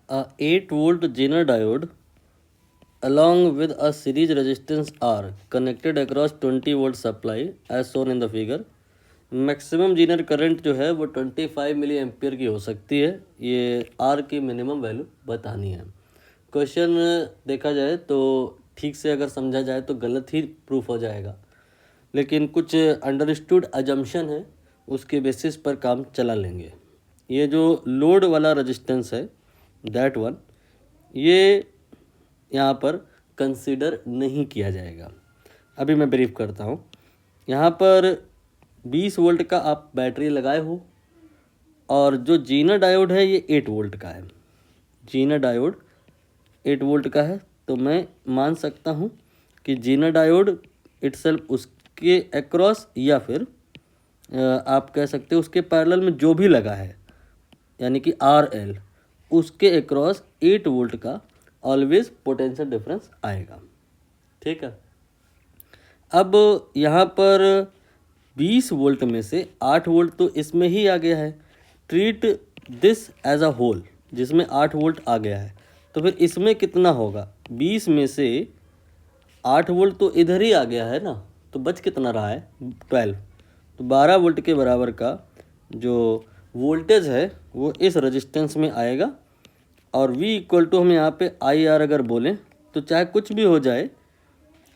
A 8 volt Zener diode along with a series resistance R connected across 20 volt supply as shown in the figure. Maximum Zener current जो है वो 25 milli ampere की हो सकती है। ये आर की मिनिमम वैल्यू बतानी है। क्वेश्चन देखा जाए तो ठीक से अगर समझा जाए तो गलत ही प्रूफ हो जाएगा, लेकिन कुछ अंडरस्टूड अजम्पशन है, उसके बेसिस पर काम चला लेंगे। ये जो लोड वाला रेजिस्टेंस है दैट वन, ये यहाँ पर कंसीडर नहीं किया जाएगा। अभी मैं ब्रीफ करता हूँ। यहाँ पर 20 वोल्ट का आप बैटरी लगाए हो और जो जीनर डायोड है ये 8 वोल्ट का है। जीनर डायोड 8 वोल्ट का है, तो मैं मान सकता हूँ कि जीनर डायोड इटसेल्फ उसके अक्रॉस या फिर आप कह सकते हो उसके पैरेलल में जो भी लगा है, यानी कि RL, उसके अक्रॉस 8 वोल्ट का ऑलवेज पोटेंशियल डिफरेंस आएगा। ठीक है। अब यहाँ पर 20 वोल्ट में से 8 वोल्ट तो इसमें ही आ गया है। Treat this as a hole, जिसमें 8 वोल्ट आ गया है, तो फिर इसमें कितना होगा? 20 में से 8 वोल्ट तो इधर ही आ गया है ना, तो बच कितना रहा है? 12। तो 12 वोल्ट के बराबर का जो वोल्टेज है वो इस रेजिस्टेंस में आएगा। और V इक्वल टू हम यहाँ पे IR अगर बोलें तो चाहे कुछ भी हो जाए,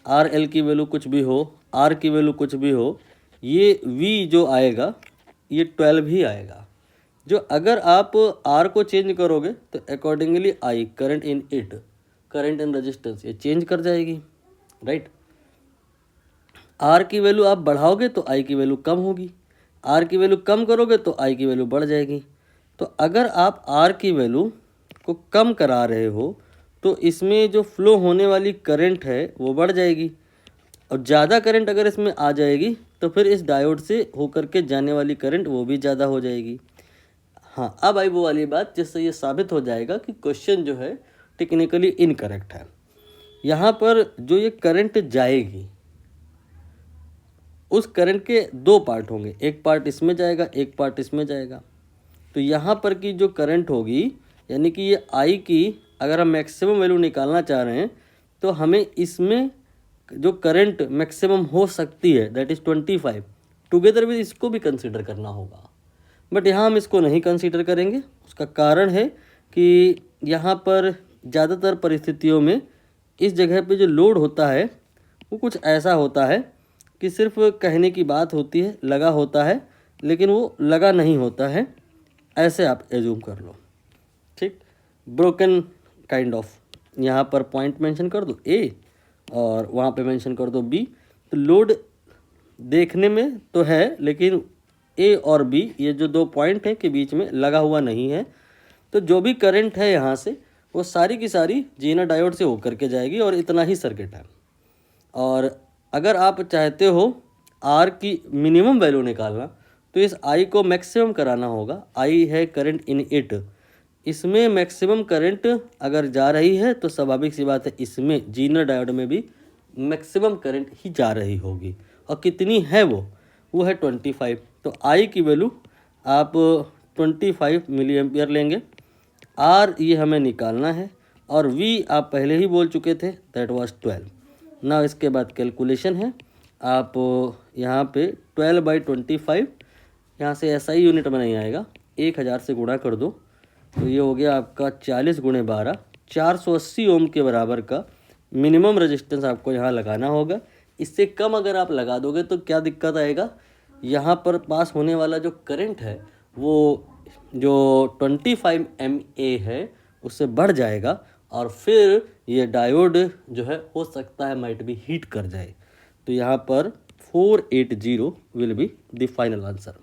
RL की वैल्यू कुछ भी हो, R की वैल्यू कुछ भी हो, ये V जो आएगा ये 12 ही आएगा। जो अगर आप R को चेंज करोगे तो accordingly I, current in it, current in resistance, ये चेंज कर जाएगी, राइट। R की वैल्यू आप बढ़ाओगे तो I की वैल्यू कम होगी, R की वैल्यू कम करोगे तो I की वैल्यू बढ़ जाएगी। तो अगर आप R की वैल्यू को कम करा रहे हो तो इसमें जो फ्लो होने वाली करंट है वो बढ़ जाएगी, और ज़्यादा करंट अगर इसमें आ जाएगी तो फिर इस डायोड से होकर के जाने वाली करंट वो भी ज़्यादा हो जाएगी। हाँ, अब आई वो वाली बात जिससे ये साबित हो जाएगा कि क्वेश्चन जो है टेक्निकली इनकरेक्ट है। यहाँ पर जो ये करंट जाएगी उस करंट के दो पार्ट होंगे, एक पार्ट इसमें जाएगा, एक पार्ट इसमें जाएगा। तो यहाँ पर की जो करंट होगी, यानी कि ये आई की अगर हम मैक्सिमम वैल्यू निकालना चाह रहे हैं तो हमें इसमें जो करंट मैक्सिमम हो सकती है दैट इज़ 25, टुगेदर विद इसको भी कंसीडर करना होगा। बट यहाँ हम इसको नहीं कंसीडर करेंगे। उसका कारण है कि यहाँ पर ज़्यादातर परिस्थितियों में इस जगह पे जो लोड होता है वो कुछ ऐसा होता है कि सिर्फ कहने की बात होती है, लगा होता है, लेकिन वो लगा नहीं होता है, ऐसे आप एज्यूम कर लो। ठीक, ब्रोकन काइंड ऑफ। यहाँ पर पॉइंट मेंशन कर दो A और वहाँ पे मेंशन कर दो B। तो लोड देखने में तो है, लेकिन A और B ये जो दो पॉइंट है के बीच में लगा हुआ नहीं है। तो जो भी करंट है यहाँ से वो सारी की सारी जीनर डायोड से होकर के जाएगी, और इतना ही सर्किट है। और अगर आप चाहते हो R की मिनिमम वैल्यू निकालना तो इस I को मैक्सिमम कराना होगा। I है करंट इन इट, इसमें मैक्सिमम करंट अगर जा रही है तो स्वाभाविक सी बात है इसमें जीनर डायोड में भी मैक्सिमम करंट ही जा रही होगी। और कितनी है वो है 25। तो I की वैल्यू आप 25 मिली एम्पियर लेंगे। R ये हमें निकालना है, और V आप पहले ही बोल चुके थे दैट वाज 12। ना इसके बाद कैलकुलेशन है, आप यहाँ पे 12/25, यहाँ से SI यूनिट में नहीं आएगा, 1000 से गुणा कर दो तो ये हो गया आपका 40 × 12, 480 ओम के बराबर का मिनिमम रेजिस्टेंस आपको यहाँ लगाना होगा। इससे कम अगर आप लगा दोगे तो क्या दिक्कत आएगा, यहाँ पर पास होने वाला जो करंट है वो जो 25 MA है उससे बढ़ जाएगा, और फिर ये डायोड जो है हो सकता है माइट भी हीट कर जाए। तो यहाँ पर 480 will be the final answer.